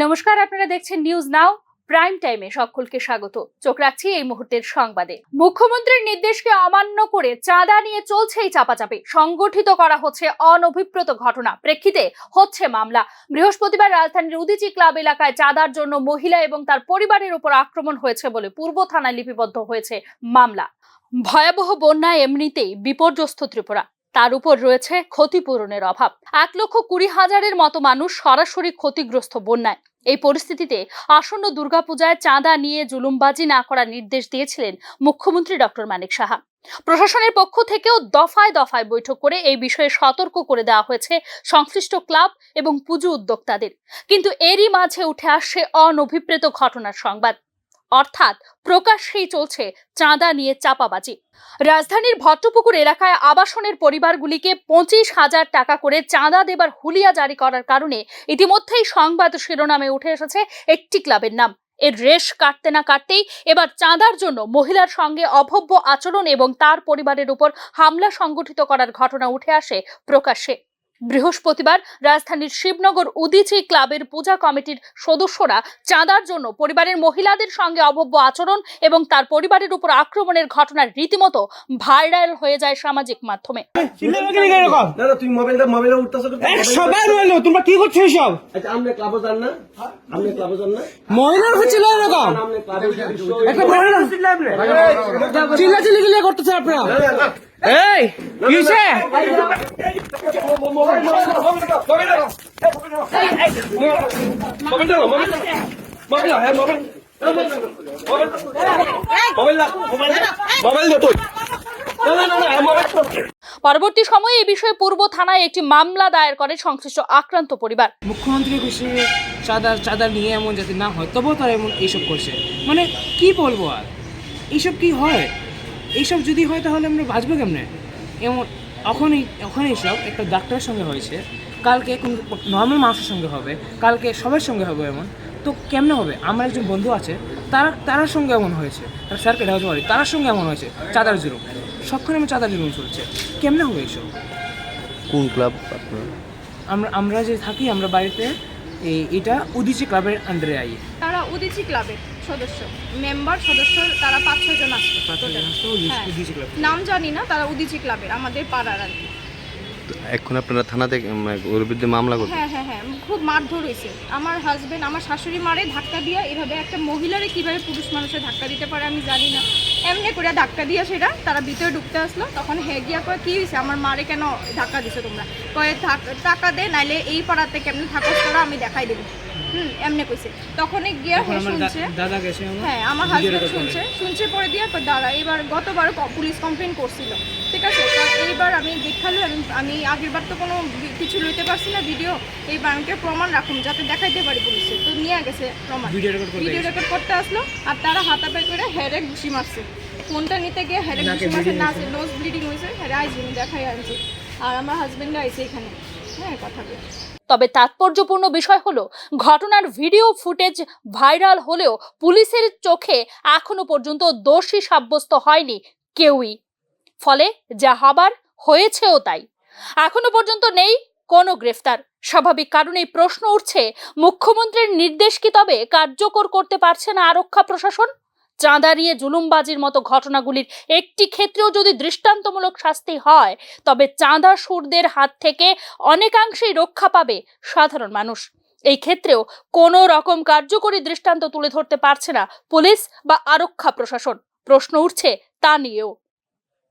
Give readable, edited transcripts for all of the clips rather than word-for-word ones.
নমস্কার, আপনারা দেখছেন নিউজ নাও প্রাইম টাইমে। সকলকে স্বাগত। চোখ রাখছি এই মুহূর্তের সংবাদে। মুখ্যমন্ত্রীর নির্দেশকে অমান্য করে চাঁদা নিয়ে চলছেই চাপাচাপি। সংগঠিত করা হচ্ছে অনভিপ্রেত ঘটনা, প্রেক্ষিতে হচ্ছে মামলা। বৃহস্পতিবার রাজধানীর উদীচী ক্লাব এলাকায় চাঁদার জন্য মহিলা এবং তার পরিবারের উপর আক্রমণ হয়েছে বলে পূর্ব থানায় লিপিবদ্ধ হয়েছে মামলা। ভয়াবহ বন্যায় এমনিতেই বিপর্যস্ত ত্রিপুরা, তার উপর রয়েছে ক্ষতিপূরণের অভাব। 1,20,000-এর মতো মানুষ সরাসরি ক্ষতিগ্রস্ত বন্যায়। এই পরিস্থিতিতে আসন্ন দুর্গাপূজায় চাঁদা নিয়ে জুলুমবাজি না করার নির্দেশ দিয়েছিলেন মুখ্যমন্ত্রী ডক্টর মানিক সাহা। প্রশাসনের পক্ষ থেকেও দফায় দফায় বৈঠক করে এই বিষয়ে সতর্ক করে দেওয়া হয়েছে সংশ্লিষ্ট ক্লাব এবং পুজো উদ্যোক্তাদের। কিন্তু এরই মাঝে উঠে আসছে অনভিপ্রেত ঘটনার সংবাদ, অর্থাৎ প্রকাশ্যেই চলছে চাঁদা নিয়ে চাপাবাজি। রাজধানীর ভট্টপুকুর এলাকায় আবাসনের পরিবারগুলিকে 25,000 টাকা করে চাঁদা দেবার হুলিয়া জারি করার কারণে ইতিমধ্যেই সংবাদ শিরোনামে উঠে এসেছে একটি ক্লাবের নাম। এর রেশ কাটতে না কাটতেই এবার চাঁদার জন্য মহিলার সঙ্গে অভব্য আচরণ এবং তার পরিবারের উপর হামলা সংগঠিত করার ঘটনা উঠে আসে প্রকাশ্যে। বৃহস্পতিবার রাজধানীর শিবনগর উদীচী ক্লাবের পূজা কমিটির সদস্যরা চাঁদার জন্য পরিবারের মহিলাদের সঙ্গে অভব্য আচরণ এবং তার পরিবারের উপর আক্রমণের ঘটনা রীতিমতো ভাইরাল হয়ে যায় সামাজিক মাধ্যমে। পরবর্তী সময়ে এই বিষয়ে পূর্ব থানায় একটি মামলা দায়ের করে সংশ্লিষ্ট আক্রান্ত পরিবার। মুখ্যমন্ত্রীর বিষয়ে চাঁদা নিয়ে এমন যাতে না হয়, তবুও তারা এমন এইসব করছে। মানে কি বলবো আর, এইসব কি হয়? এইসব যদি হয় তাহলে আমরা বাঁচবো কেমনে? এমন এখন এইসব একটা ডাক্তারের সঙ্গে হয়েছে, কালকে কোন নর্মাল মানুষের সঙ্গে হবে, কালকে সবার সঙ্গে হবে। এমন তো কেমনে হবে? আমার একজন বন্ধু আছে, তার সঙ্গে এমন হয়েছে, তার স্যারকে ঢালতে পারি, তার সঙ্গে এমন হয়েছে। চাঁদার জুলুম, সবখানে আমি চাঁদার জুলুম চলছে। কেমনে হবে এইসব? কোন ক্লাব আপনার? আমরা যে থাকি, আমরা বাড়িতে এটা উদীচী ক্লাবের আন্ডারে আই। তারা উদীচী ক্লাবের মেম্বার সদস্য তারা 5-6 জন আসছে। নাম জানি না, তারা উদীচী ক্লাবের আমাদের পাড়ার আর কি। এখন আপনারা থানাতে ওর বিরুদ্ধে মামলা করবেন? হ্যাঁ, খুব মারধর হয়েছে। আমার হাজবেন্ড, আমার শাশুড়ি মারে ধাক্কা দিয়া, এভাবে একটা মহিলারে কিভাবে পুরুষ মানুষের ধাক্কা দিতে পারে আমি জানি না। এমনি করে ধাক্কা দিয়া সেটা তারা ভিতরে ঢুকতে আসলো, তখন গিয়া কয়ে কি হয়েছে, আমার মারে কেন ধাক্কা দিছো তোমরা? কয়ে টাকা দে, নাইলে এই পাড়াতে কেমনে থাকো তোরা, আমি দেখাই দেবো। এমনি কইছে। তখন গিয়া শুনছে, হ্যাঁ আমার হাজবেন্ড শুনছে পরে দিয়া দাঁড়া। এবার গতবার পুলিশ কমপ্লেন করছিল, ঠিক আছে। এইবার আমি দেখালো, আমি আগের বার তো কোনো কিছু লইতে পারছি না ভিডিও, এইবার আমাকে প্রমাণ রাখুন যাতে দেখাইতে পারি পুলিশে। তো নিয়ে গেছে প্রমাণ, ভিডিও রেকর্ড করতে আসলো, আর তারা হাতাপাই করে হেডে ঘুষি মারছে। ফোনটা নিতে গিয়ে হেডে ঘুষি মারছে, না নোজ ব্লিডিং হয়েছে, হেডে আইসি দেখাই আনছি। আর আমার হাজবেন্ডও আইসে এখানে, হ্যাঁ কথা বলে। তবে তাৎপর্যপূর্ণ বিষয় হলো, ঘটনার ভিডিও ফুটেজ ভাইরাল হলেও পুলিশের চোখে এখনো পর্যন্ত দোষী সাব্যস্ত হয়নি কেউই। ফলে যা হবার হয়েছেও তাই। এখনো পর্যন্ত নেই কোনো গ্রেফতার। স্বাভাবিক কারণেই প্রশ্ন উঠছে, মুখ্যমন্ত্রীর নির্দেশ কি তবে কার্যকর করতে পারছে না আরক্ষা প্রশাসন? চাঁদা নিয়ে জুলুমবাজির মতো ঘটনাগুলির একটি ক্ষেত্রেও যদি দৃষ্টান্তমূলক শাস্তি হয়, তবে চাঁদা সুরদের হাত থেকে অনেকাংশেই রক্ষা পাবে সাধারণ মানুষ। এই ক্ষেত্রেও কোনো রকম কার্যকরী দৃষ্টান্ত তুলে ধরতে পারছে না পুলিশ বা আরক্ষা প্রশাসন। প্রশ্ন উঠছে তা নিয়েও।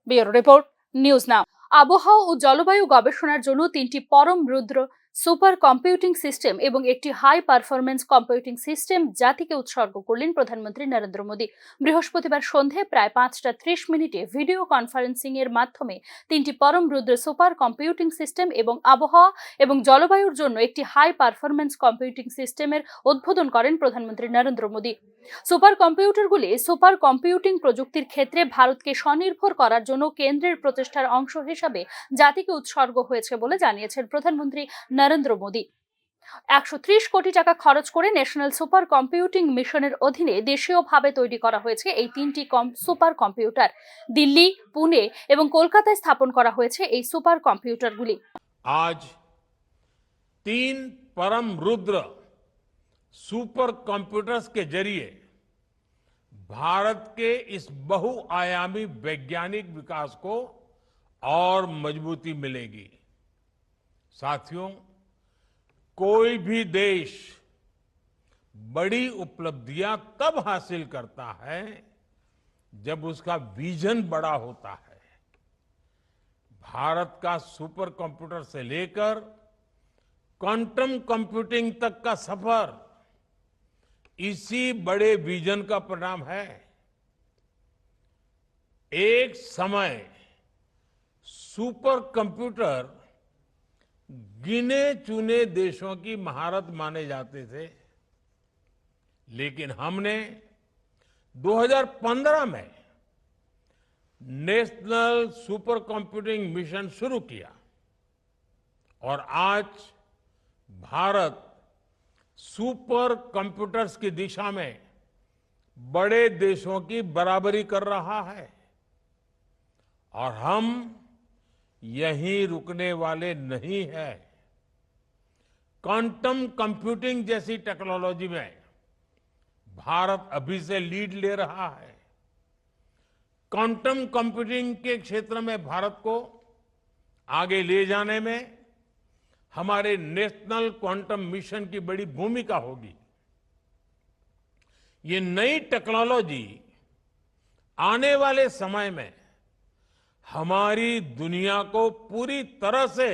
Bureau report, news now. আবহাওয়া ও জলবায়ু গবেষণার জন্য 3টি পরম রুদ্র সুপার কম্পিউটিং সিস্টেম এবং একটি হাই পারফরমেন্স কম্পিউটিং সিস্টেম জাতিকে উৎসর্গ করলেন প্রধানমন্ত্রী নরেন্দ্র মোদী। বৃহস্পতিবার সন্ধে প্রায় 5:30 ভিডিও কনফারেন্সিং এর মাধ্যমে 3টি পরম রুদ্র সুপার কম্পিউটিং সিস্টেম এবং আবহাওয়া এবং জলবায়ুর জন্য একটি হাই পারফরমেন্স কম্পিউটিং সিস্টেমের উদ্বোধন করেন প্রধানমন্ত্রী নরেন্দ্র মোদী। সুপার কম্পিউটারগুলি সুপার কম্পিউটিং প্রযুক্তির ক্ষেত্রে ভারতকে স্বনির্ভর করার জন্য কেন্দ্রের প্রচেষ্টার অংশ হিসাবে জাতিকে উৎসর্গ হয়েছে বলে জানিয়েছেন প্রধানমন্ত্রী নরেন্দ্র মোদী। 130 কোটি টাকা খরচ করে ন্যাশনাল সুপার কম্পিউটিং মিশনের অধীনে দেশীয়ভাবে তৈরি করা হয়েছে এই 3টি সুপার কম্পিউটার। দিল্লি, পুনে এবং কলকাতায় স্থাপন করা হয়েছে এই সুপার কম্পিউটারগুলি। আজ 3 परम रुद्र सुपर कंप्यूटर्स के जरिए भारत के इस बहुआयामी वैज्ञानिक विकास को और मजबूती मिलेगी। साथियों, कोई भी देश बड़ी उपलब्धियां तब हासिल करता है जब उसका विजन बड़ा होता है। भारत का सुपर कंप्यूटर से लेकर क्वांटम कंप्यूटिंग तक का सफर इसी बड़े विजन का परिणाम है। एक समय सुपर कंप्यूटर गिने चुने देशों की महारत माने जाते थे, लेकिन हमने 2015 में नेशनल सुपर कंप्यूटिंग मिशन शुरू किया और आज भारत सुपर कंप्यूटर्स की दिशा में बड़े देशों की बराबरी कर रहा है और हम यहीं रुकने वाले नहीं हैं। क्वांटम कंप्यूटिंग जैसी टेक्नोलॉजी में भारत अभी से लीड ले रहा है। क्वांटम कंप्यूटिंग के क्षेत्र में भारत को आगे ले जाने में हमारे नेशनल क्वांटम मिशन की बड़ी भूमिका होगी। ये नई टेक्नोलॉजी आने वाले समय में हमारी दुनिया को पूरी तरह से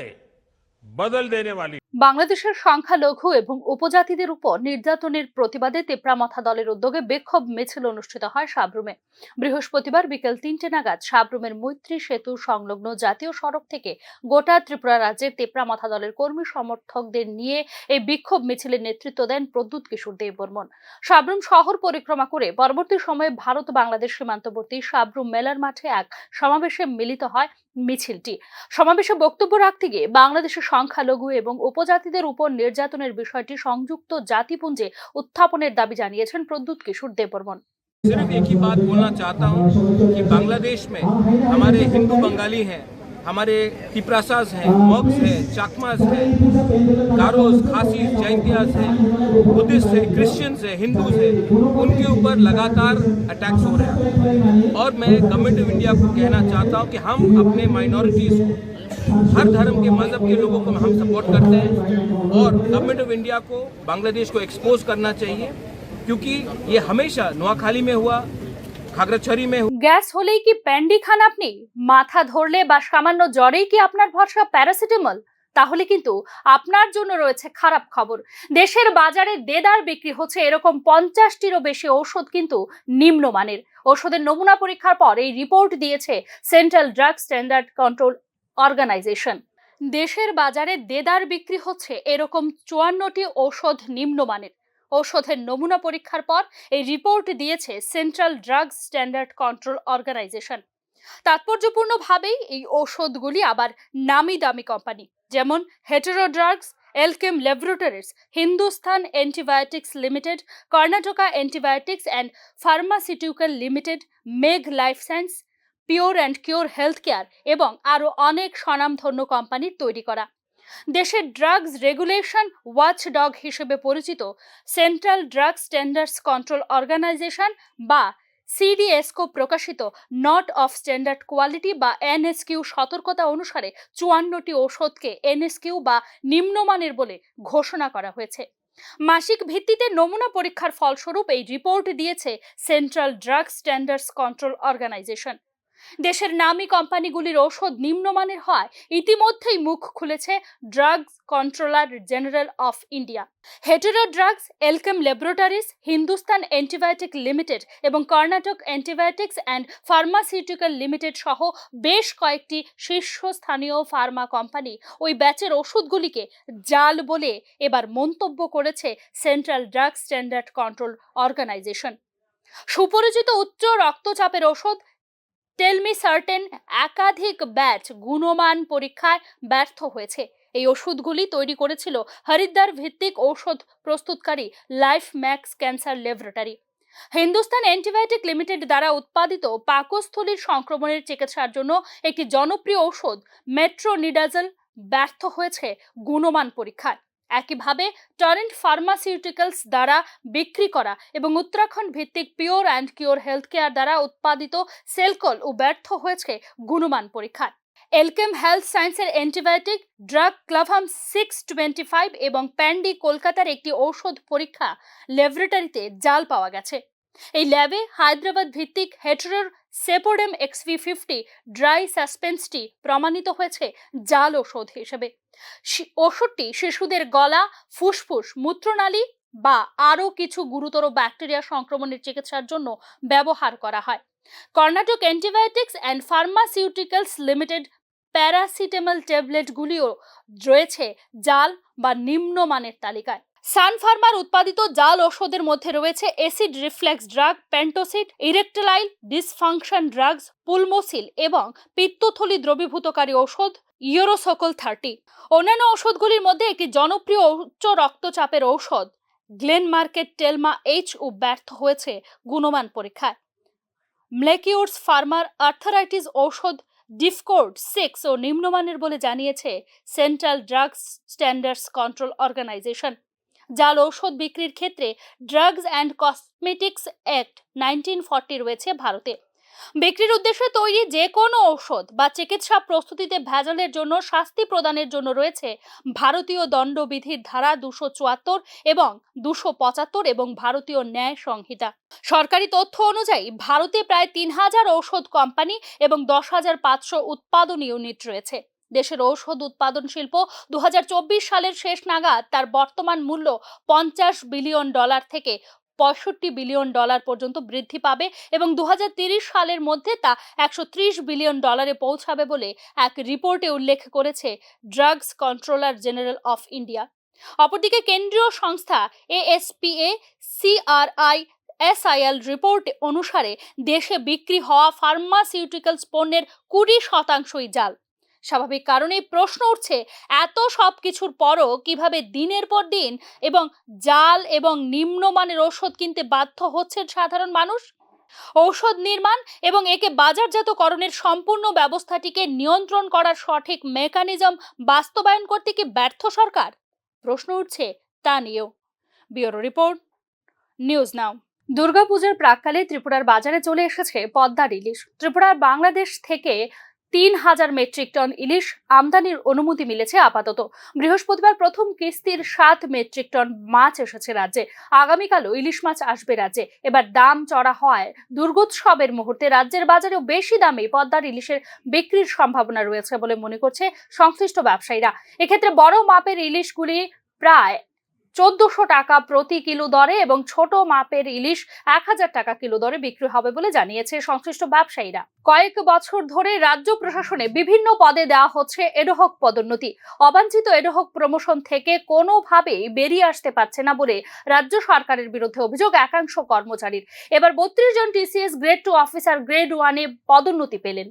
बदल देने वाली। বাংলাদেশের সংখ্যালঘু এবং উপজাতিদের উপর নির্যাতনের প্রতিবাদে তেপরামাথা দলের উদ্যোগে বিক্ষোভ মিছিল অনুষ্ঠিত হয় সাব্রুমে। বৃহস্পতিবার বিকেল ৩টে নাগাদ সাব্রুমের মৈত্রী সেতু সংলগ্ন জাতীয় সড়ক থেকে গোটা ত্রিপুরা রাজ্যের তেপরামাথা দলের কর্মী সমর্থকদের নিয়ে এই বিক্ষোভ মিছিলের নেতৃত্ব দেন প্রদ্যুৎ কিশোর দেববর্মন। সাব্রুম শহর পরিক্রমা করে পরবর্তী সময়ে ভারত বাংলাদেশ সীমান্তবর্তী সাব্রুম মেলার মাঠে এক সমাবেশে মিলিত হয় মিছিলটি। সমাবেশে বক্তব্য রাখতে গিয়ে বাংলাদেশের সংখ্যালঘু এবং উপজাতিদের উপর নির্যাতনের বিষয়টি সংযুক্ত জাতিপুঞ্জে উত্থাপনের দাবি জানিয়েছেন প্রদ্যুৎ কিশোর দেববর্মন। सिर्फ एक ही बात बोलना चाहता हूँ कि बांग्लादेश में हमारे हिंदू बंगाली हैं, हमारे तिपरासास हैं, मॉक्स हैं, चाकमास हैं, गारोस, खासी, जैंतियास हैं, बुद्धिस्ट हैं, क्रिश्चियंस हैं, हिंदूज हैं, उनके ऊपर लगातार अटैक्स हो रहे हैं। और मैं गवर्नमेंट ऑफ इंडिया को कहना चाहता हूँ कि हम अपने माइनॉरिटीज़ को, हर धर्म के मजहब के लोगों को हम सपोर्ट करते हैं और गवर्नमेंट ऑफ इंडिया को बांग्लादेश को एक्सपोज करना चाहिए, क्योंकि ये हमेशा নোয়াখালী में हुआ, খাগড়াছড়ি में গ্যাস হলেই কি প্যান্ডি খান আপনি? মাথা ধরলে বা সামান্য জ্বরেই কি আপনার ভরসা প্যারাসিটামল? তাহলে কিন্তু আপনার জন্য রয়েছে খারাপ খবর। দেশের বাজারে দেদার বিক্রি হচ্ছে এরকম 50টিরও বেশি ঔষধ কিন্তু নিম্নমানের। ঔষধের নমুনা পরীক্ষার পর এই রিপোর্ট দিয়েছে central drug standard control organisation. দেশের বাজারে দেদার বিক্রি হচ্ছে এরকম 54টি ঔষধ নিম্নমানের। ঔষধের নমুনা পরীক্ষার পর এই রিপোর্ট দিয়েছে central drug standard control organisation. তাৎপর্যপূর্ণভাবেই এই ঔষধগুলি আবার নামি দামি কোম্পানি যেমন Hetero drugs, Alkem laboratories, Hindustan antibiotics limited, Karnataka antibiotics and pharmaceutical limited, Megh life science, pure and cure health care এবং আরও অনেক স্বনামধন্য কোম্পানির তৈরি করা। দেশের ড্রাগস রেগুলেশন ওয়াচডগ হিসেবে পরিচিত Central drug standards control Organisation বা সিডিএসকো প্রকাশিত নট অফ স্ট্যান্ডার্ড কোয়ালিটি বা এনএসকিউ সতর্কতা অনুসারে 54টি ঔষধকে এনএসকিউ বা নিম্নমানের বলে ঘোষণা করা হয়েছে। মাসিক ভিত্তিতে নমুনা পরীক্ষার ফলস্বরূপ এই রিপোর্ট দিয়েছে central drug standards control organisation. দেশের নামী কোম্পানিগুলির ঔষধ নিম্নমানের হয় ইতিমধ্যেই মুখ খুলেছে drugs controller general of India. Hetero drugs, Alkem laboratories, Hindustan antibiotic limited এবং Karnataka antibiotics and pharmaceutical limited সহ বেশ কয়েকটি শীর্ষস্থানীয় ফার্মা কোম্পানি ওই ব্যাচের ওষুধগুলিকে জাল বলে এবার মন্তব্য করেছে Central drug standard control Organisation. সুপরিচিত উচ্চ রক্তচাপের ওষুধ টেলমিসার্টেন একাধিক ব্যাচ গুণমান পরীক্ষায় ব্যর্থ হয়েছে। এই ওষুধগুলি তৈরি করেছিল হরিদ্বার ভিত্তিক ঔষধ প্রস্তুতকারী life max cancer laboratory. Hindustan antibiotic limited দ্বারা উৎপাদিত পাকস্থলীর সংক্রমণের চিকিৎসার জন্য একটি জনপ্রিয় ঔষধ মেট্রোনিডাজল ব্যর্থ হয়েছে গুণমান পরীক্ষায়। একইভাবে টরেন্ট ফার্মাসিউটিক্যালস দ্বারা বিক্রি করা এবং উত্তরাখণ্ড ভিত্তিক pure and cure health care দ্বারা উৎপাদিত সেলকল ও ব্যর্থ হয়েছে গুণমান পরীক্ষায়। এলকেম হেলথ সায়েন্সের অ্যান্টিবায়োটিক ড্রাগ ক্লাভাম 625 এবং প্যান্ডি কলকাতার একটি ঔষধ পরীক্ষা ল্যাবরেটরিতে জাল পাওয়া গেছে। এই ল্যাবে হায়দ্রাবাদ ভিত্তিক হেটেরোর সেপোডেম XV50 ড্রাই সাসপেন্সটি প্রমাণিত হয়েছে জাল ওষুধ হিসেবে। ওষুধটি শিশুদের গলা, ফুসফুস, মূত্রনালী বা আরও কিছু গুরুতর ব্যাকটেরিয়া সংক্রমণের চিকিৎসার জন্য ব্যবহার করা হয়। Karnataka antibiotics and pharmaceuticals limited paracetamol ট্যাবলেটগুলিও রয়েছে জাল বা নিম্নমানের তালিকায়। সান ফার্মার উৎপাদিত জাল ওষুধের মধ্যে রয়েছে acid reflux drug, Pentocid, erectile dysfunction drugs, Pulmosil এবং পিত্তথলি দ্রবীভূতকারী ঔষধ ইউরোসকল 30। অন্যান্য ওষুধগুলির মধ্যে একটি জনপ্রিয় উচ্চ রক্তচাপের ঔষধ গ্লেনমার্কের টেলমা H ব্যর্থ হয়েছে গুণমান পরীক্ষায়। মলেকিউলস ফার্মার আর্থারাইটিস ঔষধ ডিফকোর্ড 6 ও নিম্নমানের বলে জানিয়েছে Central Drugs Standards control Organisation. জাল ঔষধ বিক্রির ক্ষেত্রে ড্রাগস অ্যান্ড কসমেটিক্স অ্যাক্ট 1940 রয়েছে ভারতে। বিক্রির উদ্দেশ্যে তৈরি যে কোনো ঔষধ বা চিকিৎসা প্রস্তুতিতে ভেজালের জন্য শাস্তি প্রদানের জন্য রয়েছে ভারতীয় দণ্ডবিধির ধারা 274 এবং 275 এবং ভারতীয় ন্যায় সংহিতা। সরকারি তথ্য অনুযায়ী ভারতে প্রায় 3000 ঔষধ কোম্পানি এবং 10,500 উৎপাদন ইউনিট রয়েছে। দেশের ঔষধ উৎপাদন শিল্প 2024 সালের শেষ নাগাদ তার বর্তমান মূল্য $50 বিলিয়ন থেকে $65 বিলিয়ন পর্যন্ত বৃদ্ধি পাবে এবং 2030 সালের মধ্যে তা $130 বিলিয়ন পৌঁছাবে বলে এক রিপোর্টে উল্লেখ করেছে drugs controller general of India. অপরদিকে কেন্দ্রীয় সংস্থা ASPACRISIL রিপোর্ট অনুসারে দেশে বিক্রি হওয়া ফার্মাসিউটিক্যালস পণ্যের 20%ই জাল। স্বাভাবিক কারণে প্রশ্ন উঠছে, এত সব কিছুর পরও কিভাবে দিনের পর দিন এবং জাল এবং নিম্নমানের ঔষধ কিনতে বাধ্য হচ্ছেন সাধারণ মানুষ? ঔষধ নির্মাণ এবং একে বাজারজাতকরণের সম্পূর্ণ ব্যবস্থাটিকে নিয়ন্ত্রণ করার সঠিক মেকানিজম বাস্তবায়ন করতে কি ব্যর্থ সরকার? প্রশ্ন উঠছে তা নিয়েও। Bureau report, news now. দুর্গাপূজার প্রাক্কালে ত্রিপুরার বাজারে চলে এসেছে পদ্মার ইলিশ। ত্রিপুরার বাংলাদেশ থেকে 3000 মেট্রিক টন ইলিশ আমদানির অনুমতি মিলেছে আপাতত। বৃহস্পতিবার প্রথম কিস্তির 7 মেট্রিক টন মাছ এসেছে রাজ্যে। আগামীকালও ইলিশ মাছ আসবে রাজ্যে। এবার দাম চড়া হয় দুর্গোৎসবের মুহূর্তে রাজ্যের বাজারেও বেশি দামে পদ্মার ইলিশের বিক্রির সম্ভাবনা রয়েছে বলে মনে করছে সংশ্লিষ্ট ব্যবসায়ীরা। এক্ষেত্রে বড় মাপের ইলিশগুলি প্রায় 1400 টাকা প্রতি কিলো দরে এবং ছোট মাপের ইলিশ 1000 টাকা কিলো দরে বিক্রি হবে বলে জানিয়েছে সংশ্লিষ্ট ব্যবসায়ীরা। কয়েক বছর ধরে রাজ্য প্রশাসনে বিভিন্ন পদে দেওয়া হচ্ছে এডহক পদোন্নতি। অবাঞ্ছিত এডহক প্রমোশন থেকে কোনোভাবেই বেরিয়ে আসতে পারছে না বলে রাজ্য সরকারের বিরুদ্ধে অভিযোগ একাংশ কর্মচারীর। এবার 32 জন TCS গ্রেড 2 অফিসার গ্রেড 1-এ পদোন্নতি পেলেন।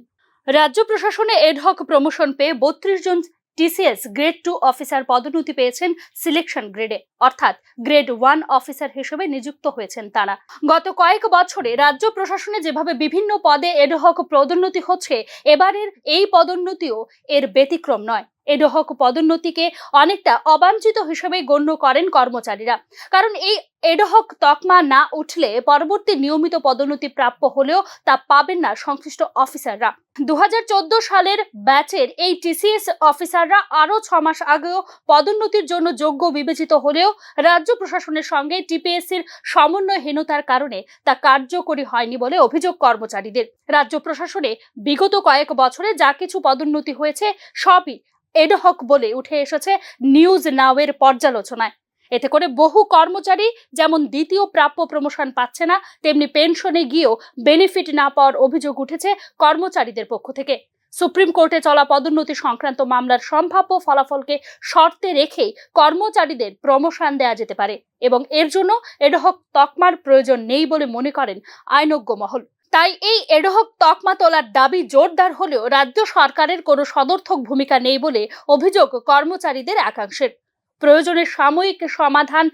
রাজ্য প্রশাসনে এডহক প্রমোশন পেয়ে 32 জন TCS গ্রেড 2 অফিসার পদোন্নতি পেয়েছেন সিলেকশন গ্রেডে, অর্থাৎ গ্রেড 1 অফিসার হিসেবে নিযুক্ত হয়েছেন তারা। গত কয়েক বছরে রাজ্য প্রশাসনে যেভাবে বিভিন্ন পদে এডহক পদোন্নতি হচ্ছে, এবারের এই পদোন্নতিও এর ব্যতিক্রম নয়। এডহক পদোন্নতিকে অনেকটা অবাঞ্ছিত হিসেবে গণ্য করেন কর্মচারীরা, কারণ এই এডহক তকমা না উঠলে পরবর্তী নিয়মিত পদোন্নতি প্রাপ্য হলেও তা পাবেন না সংশ্লিষ্ট অফিসাররা। 2014 সালের ব্যাচের এই TCS অফিসাররা আরও 6 মাস আগেও পদোন্নতির জন্য যোগ্য বিবেচিত হলেও রাজ্য প্রশাসনের সঙ্গে TPSCর সমন্বয়হীনতার কারণে তা কার্যকরী হয়নি বলে অভিযোগ কর্মচারীদের। রাজ্য প্রশাসনে বিগত কয়েক বছরে যা কিছু পদোন্নতি হয়েছে সবই এডহক বলে উঠে এসেছে নিউজ নাওয়ের পর্যালোচনায়। এতে করে বহু কর্মচারী যেমন দ্বিতীয় প্রাপ্য প্রমোশন পাচ্ছে না, তেমনি পেনশনে গিয়েও বেনিফিট না পাওয়ার অভিযোগ উঠেছে কর্মচারীদের পক্ষ থেকে। সুপ্রিম কোর্টে চলা পদোন্নতি সংক্রান্ত মামলার সম্ভাব্য ফলাফলকে শর্তে রেখেই কর্মচারীদের প্রমোশন দেওয়া যেতে পারে এবং এর জন্য এডহক তকমার প্রয়োজন নেই বলে মনে করেন আইনজ্ঞ মহল। তাই এই এডহক তকমা তোলার দাবি জোরদার হলেও রাজ্য সরকারের কোনো সদর্থক ভূমিকা নেই বলে অভিযোগ কর্মচারীদের একাংশের। প্রয়োজনে সাময়িক সমাধান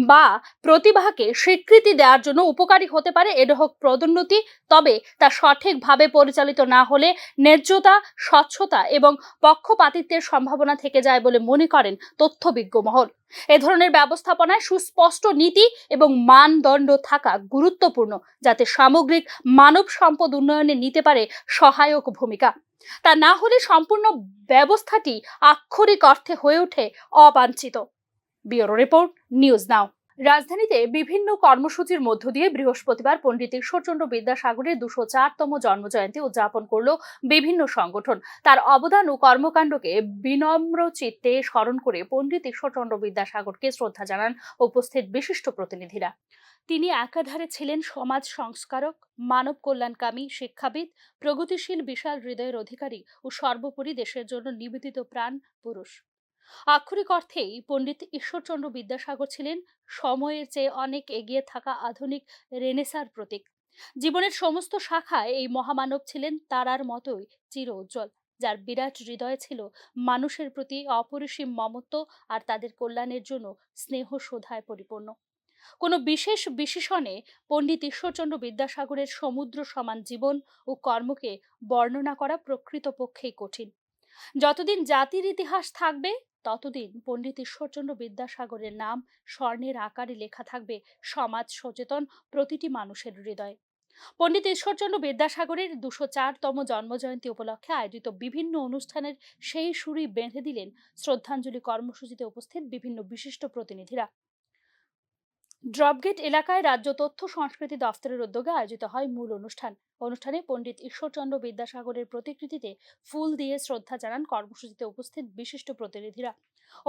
বা প্রতিভাকে স্বীকৃতি দেওয়ার জন্য উপকারী হতে পারে এডহক পদোন্নতি, তবে তা সঠিকভাবে পরিচালিত না হলে ন্যায্যতা, স্বচ্ছতা এবং পক্ষপাতিত্বের সম্ভাবনা থেকে যায় বলে মনে করেন তথ্যবিজ্ঞ মহল। এ ধরনের ব্যবস্থাপনায় সুস্পষ্ট নীতি এবং মানদণ্ড থাকা গুরুত্বপূর্ণ, যাতে সামগ্রিক মানব সম্পদ উন্নয়নে নিতে পারে সহায়ক ভূমিকা। তা না হলে সম্পূর্ণ ব্যবস্থাটি আক্ষরিক অর্থে হয়ে ওঠে অবাঞ্ছিত। Bureau report, news now. রাজধানীতে বিভিন্ন কর্মসূচির মধ্য দিয়ে বৃহস্পতিবার পণ্ডিত ঈশ্বরচন্দ্র বিদ্যাসাগরের 204তম জন্মজয়ন্তী উদযাপন করল বিভিন্ন সংগঠন। তার অবদান ও কর্মকাণ্ডকে বিনম্র চিত্তে স্মরণ করে পণ্ডিত ঈশ্বরচন্দ্র বিদ্যাসাগরকে শ্রদ্ধা জানান উপস্থিত বিশিষ্ট প্রতিনিধিরা। তিনি একাধারে ছিলেন সমাজ সংস্কারক, মানব কল্যাণকামী, শিক্ষাবিদ, প্রগতিশীল বিশাল হৃদয়ের অধিকারী ও সর্বোপরি দেশের জন্য নিবেদিত প্রাণ পুরুষ। আক্ষরিক অর্থেই পণ্ডিত ঈশ্বরচন্দ্র বিদ্যাসাগর ছিলেন সময়ের চেয়ে অনেক এগিয়ে থাকা আধুনিক রেনেসার প্রতীক। জীবনের সমস্ত শাখায় এই মহামানব ছিলেন তারার মতোই চির উজ্জ্বল, যার বিরাট হৃদয়ে ছিল মানুষের প্রতি অপরিসীম মমত্ব আর তাদের কল্যাণের জন্য স্নেহ সুধায় পরিপূর্ণ। কোনো বিশেষ বিশেষণে পণ্ডিত ঈশ্বরচন্দ্র বিদ্যাসাগরের সমুদ্র সমান জীবন ও কর্মকে বর্ণনা করা প্রকৃতপক্ষেই কঠিন। যতদিন জাতির ইতিহাস থাকবে ততদিন পণ্ডিত ঈশ্বরচন্দ্র বিদ্যাসাগরের নাম স্বর্ণের আকারে লেখা থাকবে সমাজ সচেতন প্রতিটি মানুষের হৃদয়ে। পণ্ডিত ঈশ্বরচন্দ্র বিদ্যাসাগরের 204তম জন্মজয়ন্তী উপলক্ষে আয়োজিত বিভিন্ন অনুষ্ঠানের সেই সুরই বেঁধে দিলেন শ্রদ্ধাঞ্জলি কর্মসূচিতে উপস্থিত বিভিন্ন বিশিষ্ট প্রতিনিধিরা। ড্রপগেট এলাকায় রাজ্য তথ্য সংস্কৃতি দফতরের উদ্যোগে আয়োজিত হয় মূল অনুষ্ঠানে পণ্ডিত ঈশ্বরচন্দ্র বিদ্যাসাগরের প্রতিকৃতিতে ফুল দিয়ে শ্রদ্ধা জানান কর্মসূচিতে উপস্থিত বিশিষ্ট প্রতিনিধিরা।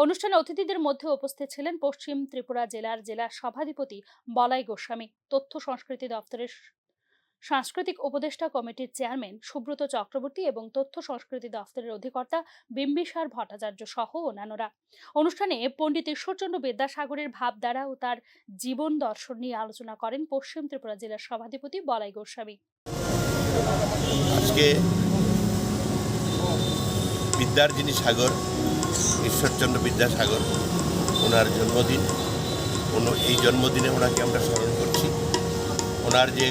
অনুষ্ঠানে অতিথিদের মধ্যে উপস্থিত ছিলেন পশ্চিম ত্রিপুরা জেলা সভাধিপতি বলাই গোস্বামী, তথ্য সংস্কৃতি দফতরের সাংস্কৃতিক উপদেষ্টা কমিটির চেয়ারম্যান সুব্রত চক্রবর্তী এবং তথ্য সংস্কৃতি দফতরের অধিকর্তা বিম্বিসার ভট্টাচার্য সহ অন্যান্যরা। অনুষ্ঠানে পণ্ডিত ঈশ্বরচন্দ্র বিদ্যাসাগরের ভাবধারা ও তার জীবন দর্শন নিয়ে আলোচনা করেন পশ্চিম ত্রিপুরা জেলার সভাধিপতি বলাই গোস্বামী। আজকে বিদ্যার যিনি সাগর ঈশ্বরচন্দ্র বিদ্যাসাগর, ওনার জন্মদিন। এই জন্মদিনে ওনাকে আমরা স্মরণ করছি। ওনার যে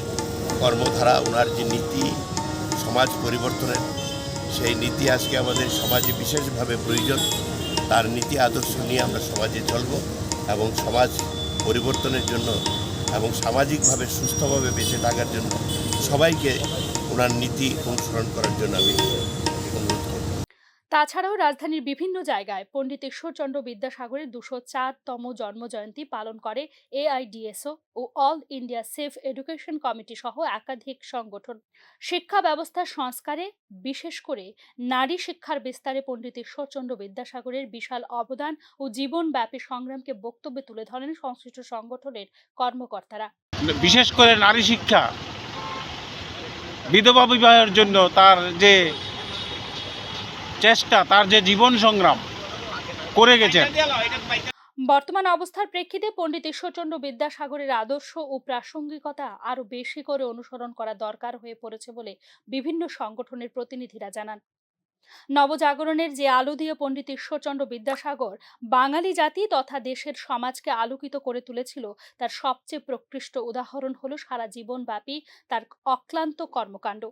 কর্মধারা, ওনার যে নীতি সমাজ পরিবর্তনের, সেই নীতি আজকে আমাদের সমাজে বিশেষভাবে প্রয়োজন। তার নীতি আদর্শ নিয়ে আমরা সমাজে চলব এবং সমাজ পরিবর্তনের জন্য এবং সামাজিকভাবে সুস্থভাবে বেঁচে থাকার জন্য সবাইকে ওনার নীতি অনুসরণ করার জন্য আমি অনুরোধ করব। তাছাড়াও রাজধানীর বিভিন্ন জায়গায় পণ্ডিত ঈশ্বরচন্দ্র বিদ্যাসাগরের 204তম জন্মজয়ন্তী পালন করে AIDSO ও all India save education committee সহ একাধিক সংগঠন। শিক্ষা ব্যবস্থার সংস্কারে, বিশেষ করে নারী শিক্ষার বিস্তারে পণ্ডিত ঈশ্বরচন্দ্র বিদ্যাসাগরের বিশাল অবদান ও জীবনব্যাপী সংগ্রামকে বক্তব্যে তুলে ধরেন সংশ্লিষ্ট সংগঠনের কর্মকর্তারা। বিশেষ করে নারী শিক্ষা, বিধবা বিবাহের জন্য তার যে চেষ্টা, তার যে জীবন সংগ্রাম করে গেছেন। বর্তমান অবস্থার প্রেক্ষিতে পণ্ডিত ঈশ্বরচন্দ্র বিদ্যাসাগরের আদর্শ ও প্রাসঙ্গিকতা আরো বেশি করে অনুসরণ করা দরকার হয়ে পড়েছে বলে বিভিন্ন সংগঠনের প্রতিনিধিরা জানান। নবজাগরণের যে আলো দিয়ে পণ্ডিত ঈশ্বরচন্দ্র বিদ্যাসাগর বাঙালি জাতি তথা দেশের সমাজকে আলোকিত করে তুলেছিল, তার সবচেয়ে প্রকৃষ্ট উদাহরণ হলো সারা জীবনব্যাপী তার অক্লান্ত কর্মকাণ্ড।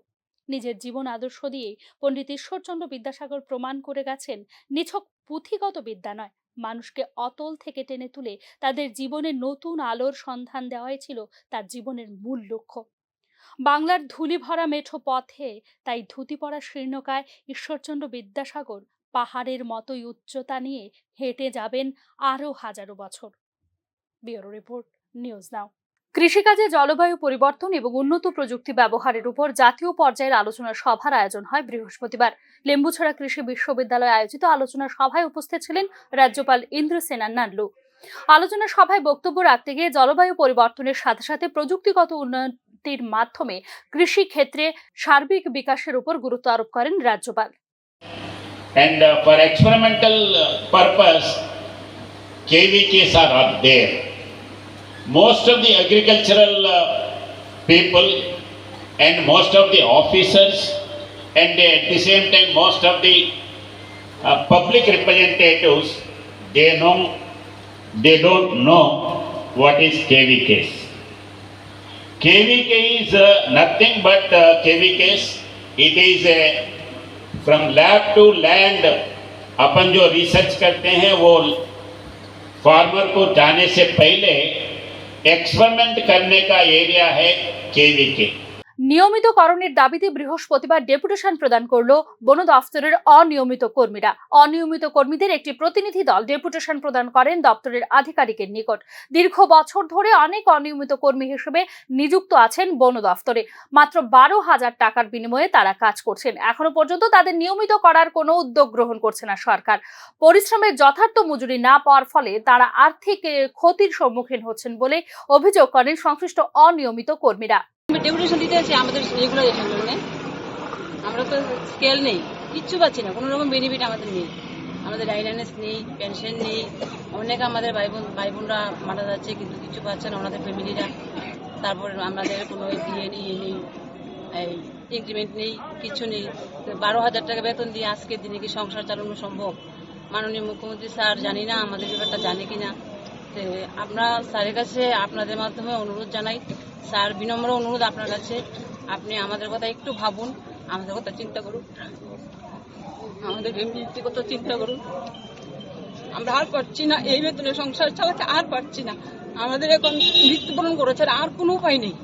নিজের জীবন আদর্শ দিয়ে পণ্ডিত ঈশ্বরচন্দ্র বিদ্যাসাগর প্রমাণ করে গেছেন নিছক পুঁথিগত বিদ্যা নয়, মানুষকে অতল থেকে টেনে তুলে তাদের জীবনে নতুন আলোর সন্ধান দেওয়াই ছিল তার জীবনের মূল লক্ষ্য। বাংলার ধুলি ভরা মেঠো পথে তাই ধুতি পরা শীর্ণকায় ঈশ্বরচন্দ্র বিদ্যাসাগর পাহাড়ের মতোই উচ্চতা নিয়ে হেঁটে যাবেন আরো হাজারো বছর। Bureau report, news now. কৃষিকাজে জলবায়ু পরিবর্তন এবং উন্নত প্রযুক্তি ব্যবহারের উপর জাতীয় পর্যায়ের আলোচনা সভার আয়োজন হয় বৃহস্পতিবার। লেম্বুছড়া কৃষি বিশ্ববিদ্যালয়ে আয়োজিত আলোচনা সভায় উপস্থিত ছিলেন রাজ্যপাল ইন্দ্রসেনা নান্ডলু। আলোচনা সভায় বক্তব্য রাখতে গিয়ে জলবায়ু পরিবর্তনের সাথে সাথে প্রযুক্তিগত উন্নতির মাধ্যমে কৃষি ক্ষেত্রে সার্বিক বিকাশের উপর গুরুত্ব আরোপ করেন রাজ্যপাল। And for experimental purpose, KVKs are up there. Most of the agricultural people and most of the officers and at the same time most of the public representatives, they know they don't know what is KVKs. KVK is nothing but KVKs. It is from lab to land. अपन जो research करते हैं वो farmer को जाने से पहले experiment करने का एरिया है KVK। নিয়মিতকরণের দাবিতে বৃহস্পতিবার ডেপুটেশন প্রদান করলো বন দফতরের অনিয়মিত কর্মীরা। অনিয়মিত কর্মীদের একটি প্রতিনিধি দল ডেপুটেশন প্রদান করেন দপ্তরের আধিকারিকের নিকট। দীর্ঘ বছর ধরে অনেক অনিয়মিত কর্মী হিসেবে নিযুক্ত আছেন বন দফতরে। মাত্র 12,000 টাকার বিনিময়ে তারা কাজ করছেন। এখনো পর্যন্ত তাদের নিয়মিত করার কোনো উদ্যোগ গ্রহণ করছে না সরকার। পরিশ্রমের যথার্থ মজুরি না পাওয়ার ফলে তারা আর্থিক ক্ষতির সম্মুখীন হচ্ছেন বলে অভিযোগ করেন সংশ্লিষ্ট অনিয়মিত কর্মীরা। ডেপুটেশন দিতে আছে আমাদের রেগুলারেশন জন্য, আমরা তো স্কেল নেই, কিচ্ছু পাচ্ছি না, কোনো রকম বেনিফিট আমাদের নেই, আমাদের আইডেন্স নেই, পেনশন নেই। অনেক আমাদের ভাই বোনরা মারা যাচ্ছে কিন্তু কিছু পাচ্ছে না ওনাদের ফ্যামিলিরা। তারপর আমাদের কোনো দিয়ে নেই, নেই ইনক্রিমেন্ট নেই, কিছু নেই। 12,000 টাকা বেতন দিয়ে আজকের দিনে কি সংসার চালানো সম্ভব? মাননীয় মুখ্যমন্ত্রী স্যার জানি না আমাদের ব্যাপারটা জানে কিনা, আমরা স্যারের কাছে আপনাদের মাধ্যমে অনুরোধ জানাই, স্যার বিনম্র অনুরোধ আপনার কাছে, আপনি আমাদের কথা একটু ভাবুন, আমাদের কথা চিন্তা করুন, আমাদের ফ্যামিলির কথা চিন্তা করুন। আমরা আর পারছি না এই বেতনে সংসার চালাতে, আর পারছি না। আমাদের এখন মৃত্যুবরণ করেছে, আর কোনো উপায় নেই।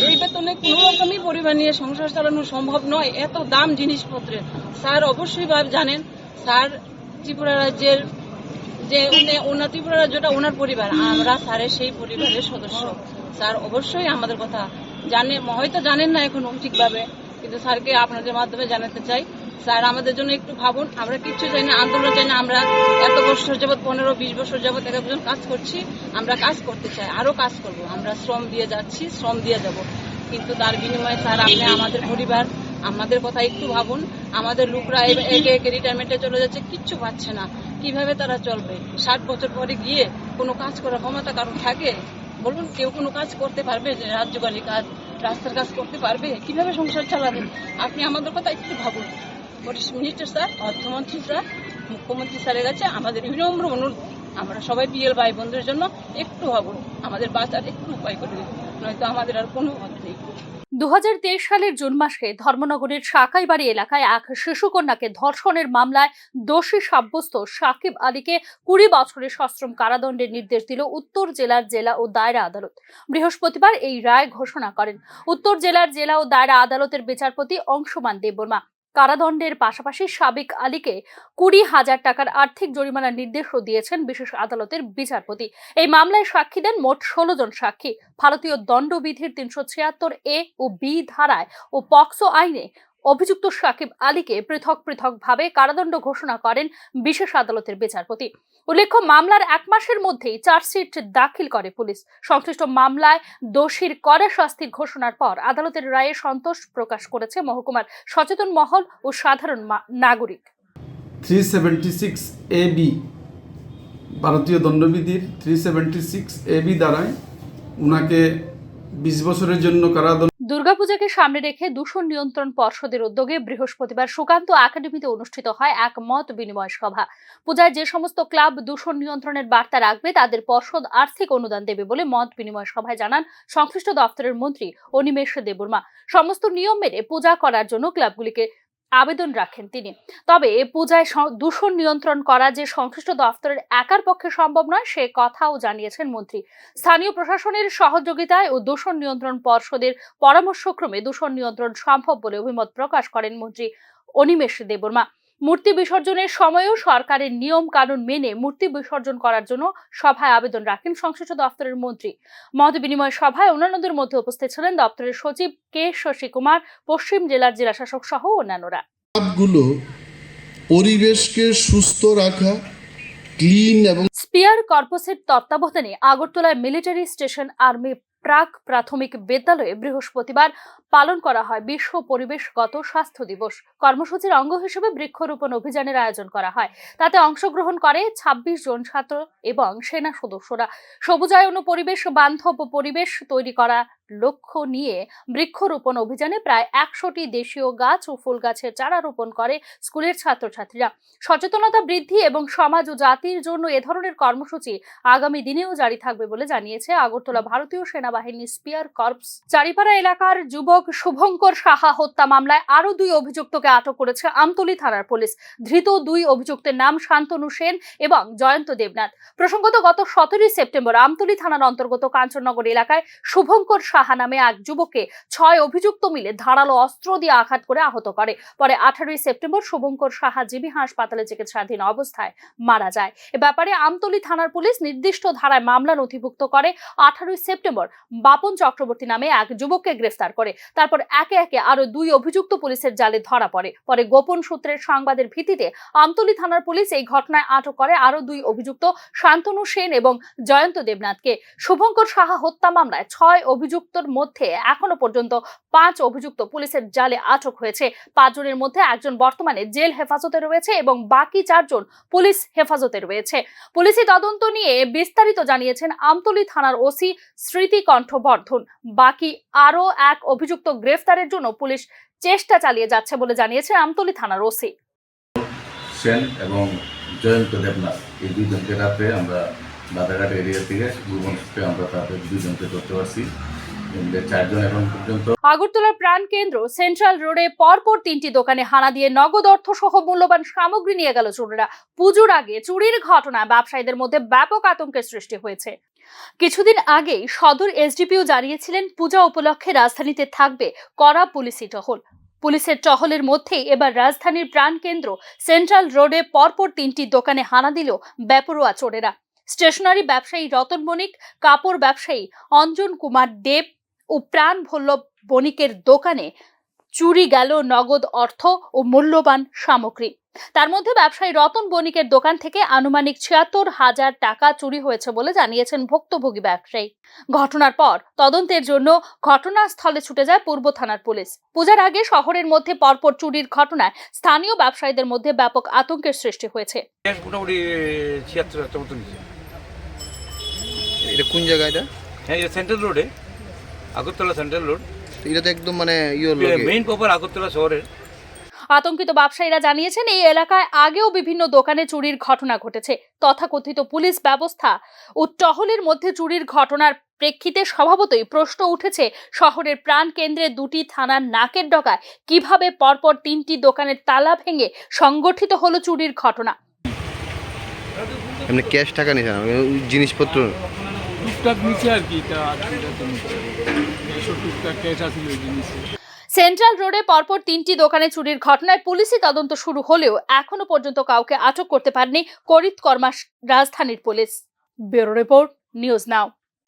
এই বেতনে কোনো রকমই পরিবার নিয়ে সংসার চালানো সম্ভব নয়, এত দাম জিনিসপত্রের। স্যার অবশ্যই জানেন, স্যার ত্রিপুরা রাজ্যের যে ওনার ত্রিপুরা রাজ্যটা ওনার পরিবার, আমরা স্যারের সেই পরিবারের সদস্য। স্যার অবশ্যই আমাদের কথা জানে, হয়তো জানেন না এখনো ঠিকভাবে, কিন্তু স্যারকে আপনাদের মাধ্যমে জানাতে চাই, স্যার আমাদের জন্য একটু ভাবুন। আমরা কিচ্ছু চাই না, আন্দোলন চাই না। আমরা এত বছর যাবৎ 15-20 বছর যাবৎ এক একজন কাজ করছি, আমরা কাজ করতে চাই, আরো কাজ করব। আমরা শ্রম দিয়ে যাচ্ছি, শ্রম দিয়ে যাব, কিন্তু তার বিনিময়ে স্যার আপনি আমাদের পরিবার, আমাদের কথা একটু ভাবুন। আমাদের লোকরা একে একে রিটায়ারমেন্টে চলে যাচ্ছে, কিচ্ছু পাচ্ছে না, কিভাবে তারা চলবে? 60 বছর পরে গিয়ে কোনো কাজ করার ক্ষমতা কারণ থাকে? বলুন, কেউ কোনো কাজ করতে পারবে? যে রাজ্যবাড়ি কাজ, রাস্তার কাজ করতে পারবে? কিভাবে সংসার চালাবে? আপনি আমাদের কথা একটু ভাবুন। মিনিস্টার স্যার, অর্থমন্ত্রী স্যার, মুখ্যমন্ত্রী স্যারের কাছে আমাদের বিনম্র অনুরোধ, আমরা সবাই পিএল ভাই বোনদের জন্য একটু ভাবুন, আমাদের বাঁচার একটু উপায় করে দিন, নয়তো আমাদের আর কোনো পথ নেই। 2023 সালের জুন মাসে ধর্মনগরের সাকাইবাড়ি এলাকায় এক শিশুকন্যাকে ধর্ষণের মামলায় দোষী সাব্যস্ত সাকিব আলীকে 20 বছরের সশ্রম কারাদণ্ডের নির্দেশ দিল উত্তর জেলার জেলা ও দায়রা আদালত। বৃহস্পতিবার এই রায় ঘোষণা করেন উত্তর জেলার জেলা ও দায়রা আদালতের বিচারপতি অংশুমান দেববর্মা। কারাদণ্ডের পাশাপাশি সাবিক আলীকে 20,000 টাকার আর্থিক জরিমানার নির্দেশও দিয়েছেন বিশেষ আদালতের বিচারপতি। এই মামলায় সাক্ষী দেন মোট 16 জন সাক্ষী। ভারতীয় দণ্ডবিধির 376A ও B ধারায় ও পক্সো আইনে অভিযুক্ত সাকিব আলীকে পৃথক পৃথকভাবে কারাদণ্ড ঘোষণা করেন বিশেষ আদালতের বিচারপতি। উল্লেখ্য, মামলার 1 মাসের মধ্যেই চার্জশিট দাখিল করে পুলিশ। সংশ্লিষ্ট মামলায় দোষীর কড়া শাস্তির ঘোষণার পর আদালতের রায়ে সন্তোষ প্রকাশ করেছে মহকুমার সচেতন মহল ও সাধারণ নাগরিক। 376AB ভারতীয় দণ্ডবিধির 376AB দ্বারায় উনাকে 20 বছরের জন্য কারাদণ্ড। দুর্গাপূজাকে সামনে রেখে দূষণ নিয়ন্ত্রণ পর্ষদের উদ্যোগে বৃহস্পতিবার সুকান্ত একাডেমিতে অনুষ্ঠিত হয় এক মত বিনিময় সভা। পূজায় যে সমস্ত ক্লাব দূষণ নিয়ন্ত্রণের বার্তা রাখবে তাদের পর্ষদ আর্থিক অনুদান দেবে বলে মত বিনিময় সভায় জানান সংশ্লিষ্ট দপ্তরের মন্ত্রী অনিমেষ দেববর্মা। সমস্ত নিয়ম মেনে পূজা করার জন্য ক্লাবগুলিকে আবেদন রাখেন তিনি। তবে পূজায় দূষণ নিয়ন্ত্রণ করা যে সংশ্লিষ্ট দপ্তরের একার পক্ষে সম্ভব নয় সে কথাও জানিয়েছেন মন্ত্রী। স্থানীয় প্রশাসনের সহযোগিতায় ও দূষণ নিয়ন্ত্রণ পর্ষদের পরামর্শক্রমে দূষণ নিয়ন্ত্রণ সম্ভব বলে অভিমত প্রকাশ করেন মন্ত্রী অনিমেষ দেববর্মা। মূর্তি বিসর্জনের সময়ও সরকারের নিয়ম কানুন মেনে মূর্তি বিসর্জন করার জন্য সভায় আবেদন রাখেন সংশ্লিষ্ট দপ্তরের মন্ত্রী। মত বিনিময় সভায় অন্যান্যদের মধ্যে উপস্থিত ছিলেন দপ্তরের সচিব কে শশী কুমার, পশ্চিম জেলার জেলাশাসক সহ অন্যান্যরা। পরিবেশকে সুস্থ রাখা, ক্লিন এবং স্পিয়ার কর্পসের তত্ত্বাবধানে আগরতলায় মিলিটারি স্টেশন আর্মি প্রাক প্রাথমিক বিদ্যালয়ে বৃহস্পতিবার পালন করা হয় বিশ্ব পরিবেশগত স্বাস্থ্য দিবস। কর্মসূচির অঙ্গ হিসেবে বৃক্ষরোপণ অভিযানের আয়োজন করা হয়। তাতে অংশগ্রহণ করে 26 জন ছাত্র এবং সেনা সদস্যরা। সবুজায়ন ও পরিবেশ বান্ধব পরিবেশ তৈরি করা লক্ষ্য নিয়ে বৃক্ষরোপণ অভিযানে প্রায় 100টি দেশীয় গাছ ও ফুল গাছের চারা রোপণ করে স্কুলের ছাত্রছাত্রীরা। সচেতনতা বৃদ্ধি এবং সমাজ ও জাতির জন্য এ ধরনের কর্মসূচি আগামী দিনেও জারি থাকবে বলে জানিয়েছে আগরতলা ভারতীয় সেনাবাহিনী স্পিয়ার কর্পস। চারিপাড়া এলাকার যুবক শুভঙ্কর সাহা হত্যা মামলায় আরো 2 অভিযুক্তকে আটক করেছে আমতলী থানার পুলিশ। ধৃত 2 অভিযুক্তের নাম শান্তনু সেন এবং জয়ন্ত দেবনাথ। প্রসঙ্গত গত 17 সেপ্টেম্বর আমতলী থানার অন্তর্গত কাঞ্চননগর এলাকায় শুভঙ্কর সাহা নামে এক যুবককে 6 অভিযুক্ত মিলে ধারালো অস্ত্র দিয়ে আঘাত করে আহত করে। পরে 18 সেপ্টেম্বর শুভঙ্কর সাহা জিবি হাসপাতালে চিকিৎসাধীন অবস্থায় মারা যায়। এ ব্যাপারে আমতলী থানার পুলিশ নির্দিষ্ট ধারায় মামলা নথিভুক্ত করে। 18 সেপ্টেম্বর বাপন চক্রবর্তী নামে এক যুবককে গ্রেফতার করে। তারপর একে একে আরো 2 অভিযুক্ত পুলিশের জালে ধরা পড়ে। পরে গোপন সূত্রের সংবাদের ভিত্তিতে আমতলী থানার পুলিশ এই ঘটনায় আটক করে আরো 2 অভিযুক্ত শান্তনু সেন এবং জয়ন্ত দেবনাথকে। শুভঙ্কর সাহা হত্যা মামলায় 6 অভিযুক্তর মধ্যে এখনো পর্যন্ত 5 অভিযুক্ত পুলিশের জালে আটক হয়েছে। 5 জনের মধ্যে একজন বর্তমানে জেল হেফাজতে রয়েছে এবং বাকি 4 জন পুলিশ হেফাজতে রয়েছে। পুলিশি তদন্ত নিয়ে বিস্তারিত জানিয়েছেন আমতলী থানার ওসি স্মৃতি কণ্ঠবর্ধন। বাকি আরো এক অভিযুক্ত গ্রেফতারের জন্য পুলিশ চেষ্টা চালিয়ে যাচ্ছে বলে জানিয়েছে আমতলী থানার ওসি। সেন এবং জয়ন্ত দেবনাথ এই 2 জনকে রাতে আমরা বাদাঘাট এরিয়া থেকে ভুবনকে আমরা তাদের 2 জনকে ধরতে পারছি। 4 জন এখন পর্যন্ত। আগরতলার প্রাণ কেন্দ্র সেন্ট্রাল রোডে পরপর 3টি দোকানে হানা দিয়ে নগদ অর্থ সহ মূল্যবান সামগ্রী নিয়ে গেল চোরেরা। পুজোর আগে চুরির ঘটনায় ব্যবসায়ীদের মধ্যে ব্যাপক আতঙ্কের সৃষ্টি হয়েছে। কিছুদিন আগেই সদর এসডিপিও জানিয়েছিলেন পূজা উপলক্ষে রাজধানীতে থাকবে কড়া পুলিশি টহল। পুলিশের টহলের মধ্যেই এবার রাজধানীর প্রাণকেন্দ্র সেন্ট্রাল রোডে পরপর 3টি দোকানে হানা দিল বেপরোয়া চোরেরা। স্টেশনারি ব্যবসায়ী রতন বণিক, কাপড় ব্যবসায়ী অঞ্জন কুমার দেব ও প্রাণ ভল্লভ বণিকের দোকানে চুরি গেল নগদ অর্থ ও মূল্যবান সামগ্রী। তার মধ্যে ব্যবসায়ী রতন বণিকের দোকান থেকে আনুমানিক ৭৬,০০০ টাকা চুরি হয়েছে বলে জানিয়েছেন ভুক্তভোগী ব্যবসায়ী। ঘটনার পর তদন্তের জন্য ঘটনাস্থলে ছুটে যায় পূর্ব থানার পুলিশ। পূজার আগে শহরের মধ্যে পরপর চুরির ঘটনায় স্থানীয় ব্যবসায়ীদের মধ্যে ব্যাপক আতঙ্কের সৃষ্টি হয়েছে। মোটামুটি ৭৬,০০০ মতো নিচ্ছে। এটা কোন জায়গা? এটা হ্যাঁ, এটা সেন্ট্রাল রোডে, আগরতলা সেন্ট্রাল রোড। এটা তো একদম মানে মেইন প্রপার আগরতলা শহরের। আতঙ্কিত ব্যবসায়ীরা জানিয়েছেন এই এলাকায় আগেও বিভিন্ন দোকানে চুরির ঘটনা ঘটেছে। তথাকথিত পুলিশ ব্যবস্থা ও টহলের মধ্যে চুরির ঘটনার প্রেক্ষিতে স্বভাবতই প্রশ্ন উঠেছে শহরের প্রাণ কেন্দ্রে 2টি থানার নাকের ডগায় কিভাবে পরপর 3টি দোকানের তালা ভেঙে সংগঠিত হলো চুরির ঘটনা। এমনি ক্যাশ টাকা নিছে না, জিনিসপত্র টুকটাক নিচে আর কি, টুকটাক ক্যাশ আছিল জিনিসে। সেন্ট্রাল রোডে পরপর 3টি দোকানে চুরির ঘটনায় পুলিশি তদন্ত শুরু হলেও এখনো পর্যন্ত কাউকে আটক করতে পারেনি করিতকর্মা রাজধানীর police. Bureau report, news now.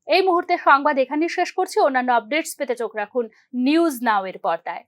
এই মুহূর্তে সংবাদ এখানেই শেষ করছি। অন্যান্য আপডেটস পেতে চোখ রাখুন নিউজ নাও এর পর্দায়।